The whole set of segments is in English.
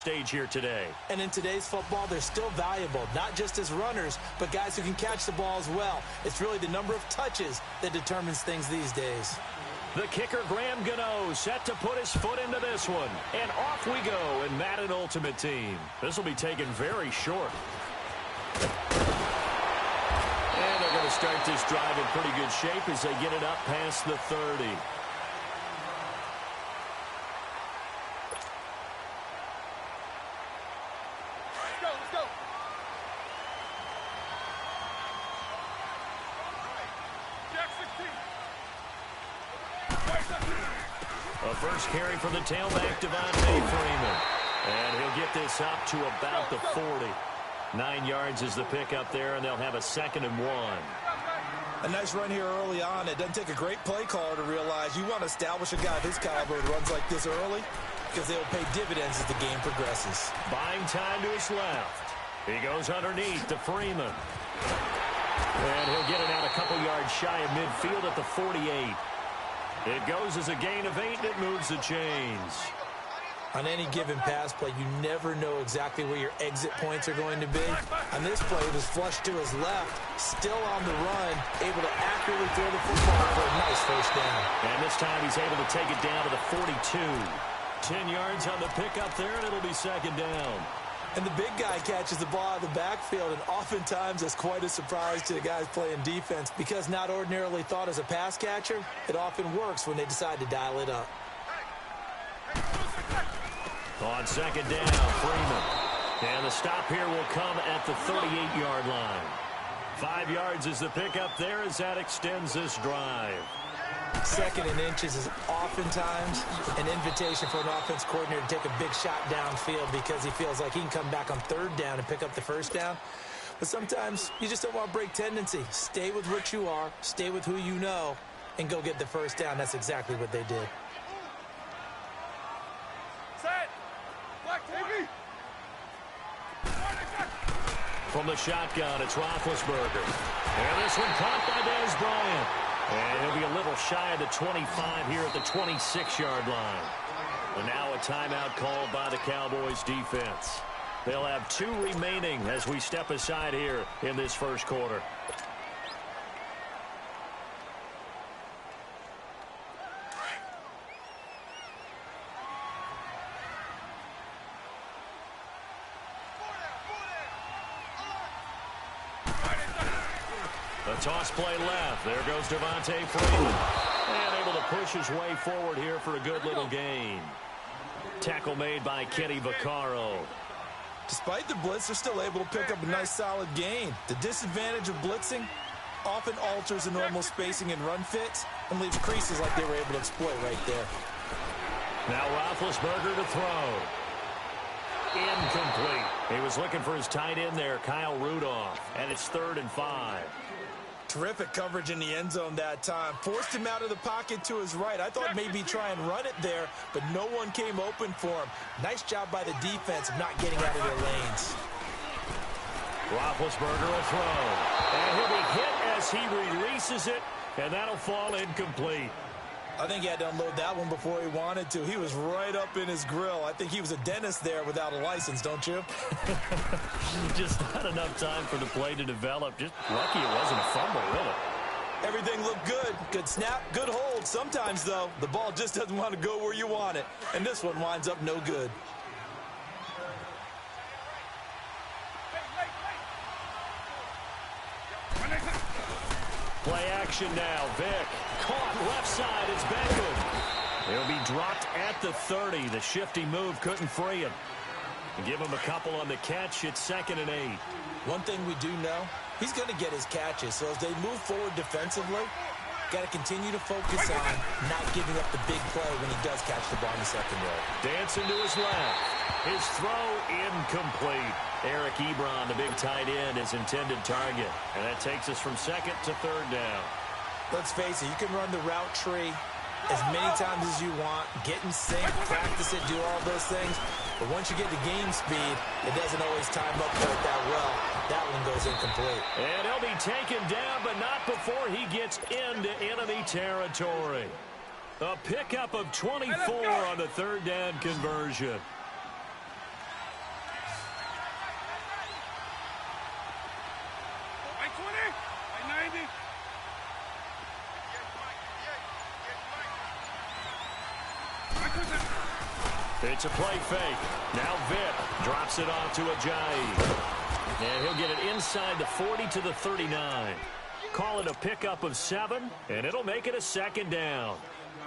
stage here today. And in today's football, they're still valuable, not just as runners, but guys who can catch the ball as well. It's really the number of touches that determines things these days. The kicker, Graham Gano, set to put his foot into this one. And off we go in Madden Ultimate Team. This will be taken very short. And they're going to start this drive in pretty good shape as they get it up past the 30. A first carry for the tailback, Devontae Freeman. And he'll get this up to about the 40. 9 yards is the pickup there, and they'll have a 2nd and 1. A nice run here early on. It doesn't take a great play caller to realize you want to establish a guy of his caliber who runs like this early because they'll pay dividends as the game progresses. Buying time to his left. He goes underneath to Freeman. And he'll get it out a couple yards shy of midfield at the 48. It goes as a gain of 8, and it moves the chains. On any given pass play, you never know exactly where your exit points are going to be. On this play, it was flushed to his left, still on the run, able to accurately throw the football for a nice first down. And this time he's able to take it down to the 42. 10 yards on the pickup there, and it'll be 2nd down. And the big guy catches the ball out of the backfield, and oftentimes that's quite a surprise to the guys playing defense because not ordinarily thought as a pass catcher, it often works when they decide to dial it up. On 2nd down, Freeman. And the stop here will come at the 38-yard line. 5 yards is the pickup there as that extends this drive. 2nd and inches is oftentimes an invitation for an offense coordinator to take a big shot downfield because he feels like he can come back on 3rd down and pick up the first down. But sometimes you just don't want to break tendency. Stay with what you are, stay with who you know, and go get the first down. That's exactly what they did. From the shotgun, it's Roethlisberger. And this one caught by Dez Bryant. And he'll be a little shy of the 25 here at the 26-yard line. And now a timeout called by the Cowboys defense. They'll have 2 remaining as we step aside here in this first quarter. The toss play left. There goes Devontae Freeman. And able to push his way forward here for a good little gain. Tackle made by Kenny Vaccaro. Despite the blitz, they're still able to pick up a nice solid gain. The disadvantage of blitzing often alters the normal spacing and run fits and leaves creases like they were able to exploit right there. Now Roethlisberger to throw. Incomplete. He was looking for his tight end there, Kyle Rudolph. And it's 3rd and 5. Terrific coverage in the end zone that time. Forced him out of the pocket to his right. I thought maybe try and run it there, but no one came open for him. Nice job by the defense of not getting out of their lanes. Roethlisberger will throw. And he'll be hit as he releases it, and that'll fall incomplete. I think he had to unload that one before he wanted to. He was right up in his grill. I think he was a dentist there without a license, don't you? Just not enough time for the play to develop. Just lucky it wasn't a fumble, really. Everything looked good. Good snap, good hold. Sometimes, though, the ball just doesn't want to go where you want it. And this one winds up no good. Play action now. Vick caught left side. It's Beckham. He'll be dropped at the 30. The shifty move couldn't free him. Give him a couple on the catch. It's 2nd and 8. One thing we do know, he's going to get his catches. So as they move forward defensively, got to continue to focus on not giving up the big play when he does catch the ball in the secondary. Dancing to his left. His throw incomplete. Eric Ebron, the big tight end, his intended target. And that takes us from 2nd to 3rd down. Let's face it, you can run the route tree as many times as you want, get in sync, practice it, do all those things. But once you get to game speed, it doesn't always time up quite that well. That one goes incomplete. And he'll be taken down, but not before he gets into enemy territory. A pickup of 24 on the 3rd down conversion. It's a play fake. Now Vick drops it off to Ajayi. And he'll get it inside the 40 to the 39. Call it a pickup of 7, and it'll make it a second down.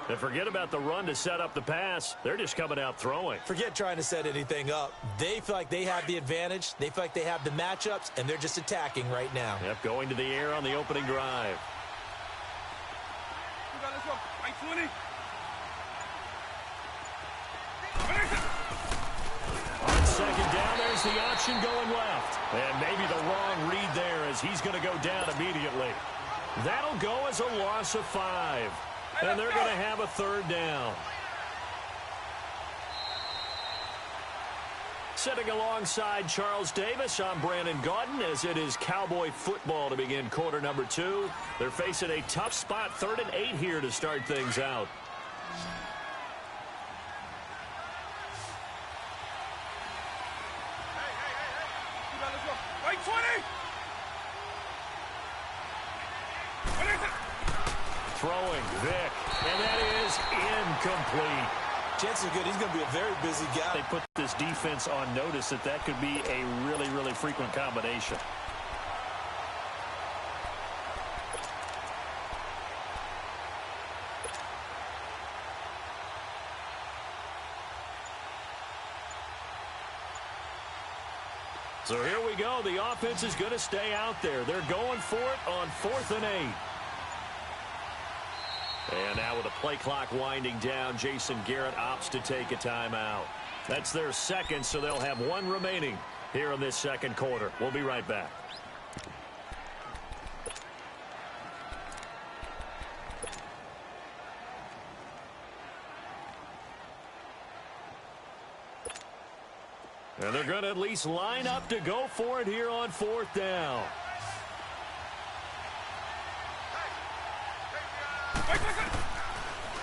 And forget about the run to set up the pass. They're just coming out throwing. Forget trying to set anything up. They feel like they have the advantage. They feel like they have the matchups, and they're just attacking right now. Yep, going to the air on the opening drive. On second down, there's the option going left. And maybe the wrong read there as he's going to go down immediately. That'll go as a loss of 5. And they're going to have a third down. Sitting alongside Charles Davis, I'm Brandon Gaudin as it is Cowboy football to begin quarter number 2. They're facing a tough spot, 3rd and 8 here to start things out. Throwing, Vick, and that is incomplete. Chances are good he's going to be a very busy guy. They put this defense on notice that could be a really, really frequent combination. So here we go. The offense is going to stay out there. They're going for it on 4th and 8. And now with the play clock winding down, Jason Garrett opts to take a timeout. That's their second, so they'll have 1 remaining here in this second quarter. We'll be right back. And they're going to at least line up to go for it here on 4th down.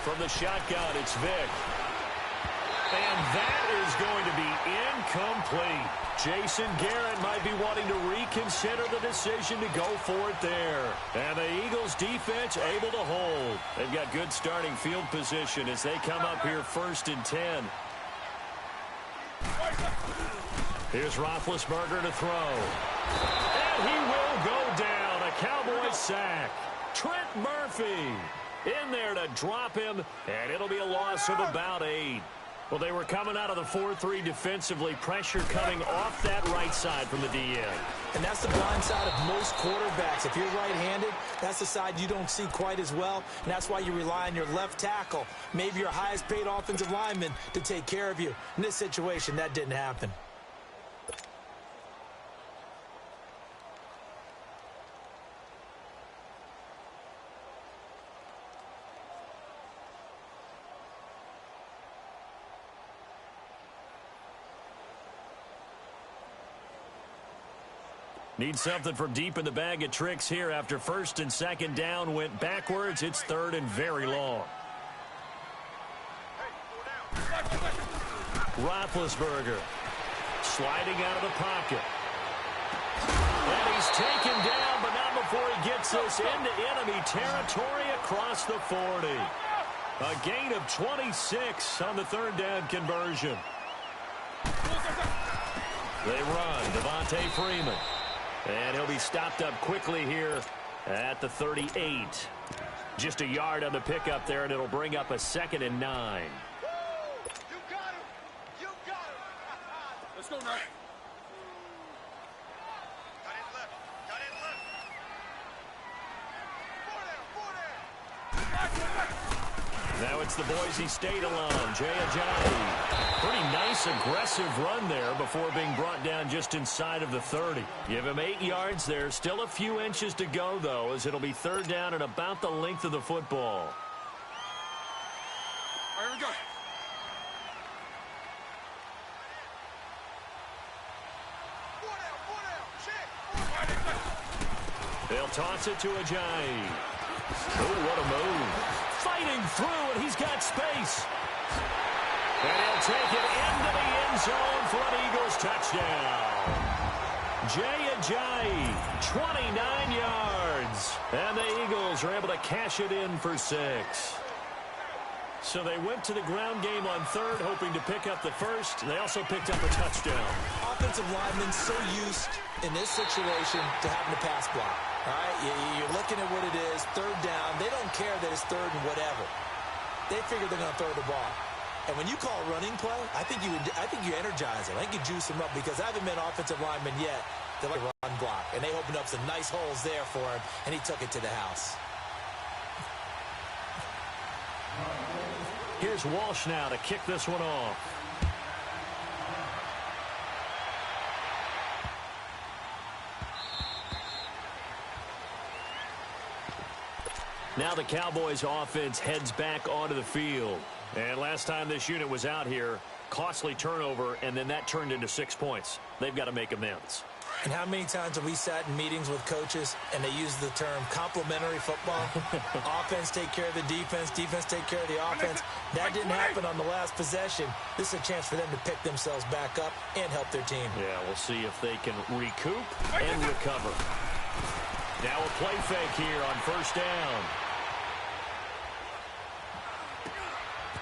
From the shotgun, it's Vick. And that is going to be incomplete. Jason Garrett might be wanting to reconsider the decision to go for it there. And the Eagles defense able to hold. They've got good starting field position as they come up here 1st and 10. Here's Roethlisberger to throw. And he will go down. A Cowboy sack. Trent Murphy in there to drop him, and it'll be a loss of about 8. Well, they were coming out of the 4-3 defensively. Pressure coming off that right side from the DN. And that's the blind side of most quarterbacks. If you're right-handed, that's the side you don't see quite as well, and that's why you rely on your left tackle, maybe your highest-paid offensive lineman, to take care of you. In this situation, that didn't happen. Need something from deep in the bag of tricks here after 1st and 2nd down went backwards. It's 3rd and very long. Roethlisberger sliding out of the pocket. And he's taken down, but not before he gets this into enemy territory across the 40. A gain of 26 on the 3rd down conversion. They run. Devontae Freeman. And he'll be stopped up quickly here at the 38. Just a yard on the pickup there, and it'll bring up a 2nd and 9. You got him! You got him! Let's go, Matt. Got it left. Got it left. Four down. Now it's the Boise State alone. Jay Ajayi. Pretty nice, aggressive run there before being brought down just inside of the 30. Give him 8 yards there. Still a few inches to go, though, as it'll be 3rd down and about the length of the football. All right, here we go. Four down. Check. They'll toss it to Ajayi. Oh, what a move. Fighting through, and he's got space. And he'll take it into the end zone for an Eagles touchdown. Jay Ajayi, 29 yards. And the Eagles are able to cash it in for 6. So they went to the ground game on third, hoping to pick up the first. They also picked up a touchdown. Offensive linemen so used in this situation to having to pass block. All right, you're looking at what it is, third down. They don't care that it's third and whatever. They figure they're going to throw the ball. And when you call a running play, I think you energize them. I think you juice them up because I haven't met offensive linemen yet that like a run block. And they opened up some nice holes there for him, and he took it to the house. Here's Walsh now to kick this one off. Now the Cowboys offense heads back onto the field. And last time this unit was out here, costly turnover, and then that turned into 6 points. They've got to make amends. And how many times have we sat in meetings with coaches and they use the term complementary football? Offense take care of the defense, defense take care of the offense. That didn't happen on the last possession. This is a chance for them to pick themselves back up and help their team. Yeah, we'll see if they can recoup and recover. Now a play fake here on first down.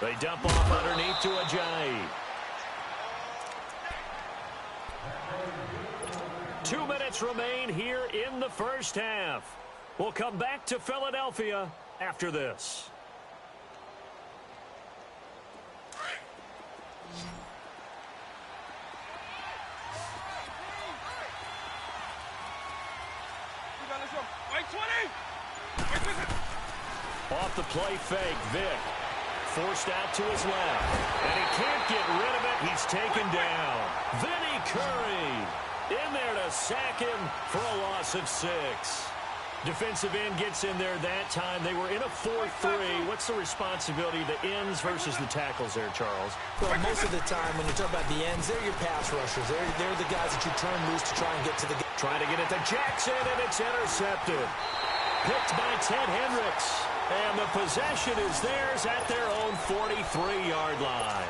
They dump off underneath to Ajayi. 2 minutes remain here in the first half. We'll come back to Philadelphia after this. Off the play fake, Vic. Forced out to his left. And he can't get rid of it. He's taken down. Vinny Curry in there to sack him for a loss of 6. Defensive end gets in there that time. They were in a 4-3. What's the responsibility of the ends versus the tackles there, Charles? Well, most of the time when you talk about the ends, they're your pass rushers. They're the guys that you turn loose to try and get to the game. Trying to get it to Jackson, and it's intercepted. Picked by Ted Hendricks. And the possession is theirs at their own 43-yard line.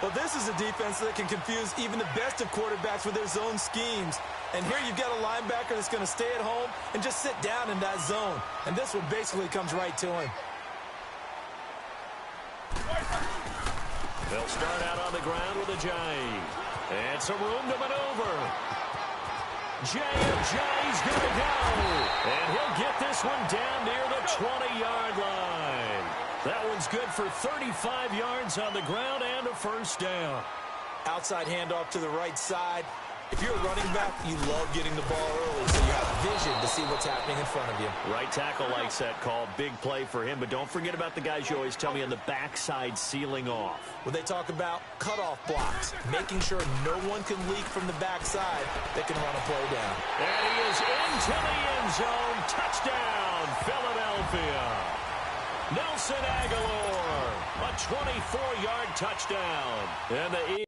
Well, this is a defense that can confuse even the best of quarterbacks with their zone schemes. And here you've got a linebacker that's going to stay at home and just sit down in that zone. And this one basically comes right to him. They'll start out on the ground with Ajayi. And some room to maneuver. Ajayi's going to go. And he'll get this one down near the 20-yard line. That one's good for 35 yards on the ground and a first down. Outside handoff to the right side. If you're a running back, you love getting the ball early so you have vision to see what's happening in front of you. Right tackle likes that call. Big play for him, but don't forget about the guys you always tell me on the backside sealing off. When they talk about cutoff blocks, making sure no one can leak from the backside that can run a play down. And he is into the end zone. Touchdown, Philadelphia. Nelson Aguilar, a 24-yard touchdown. And the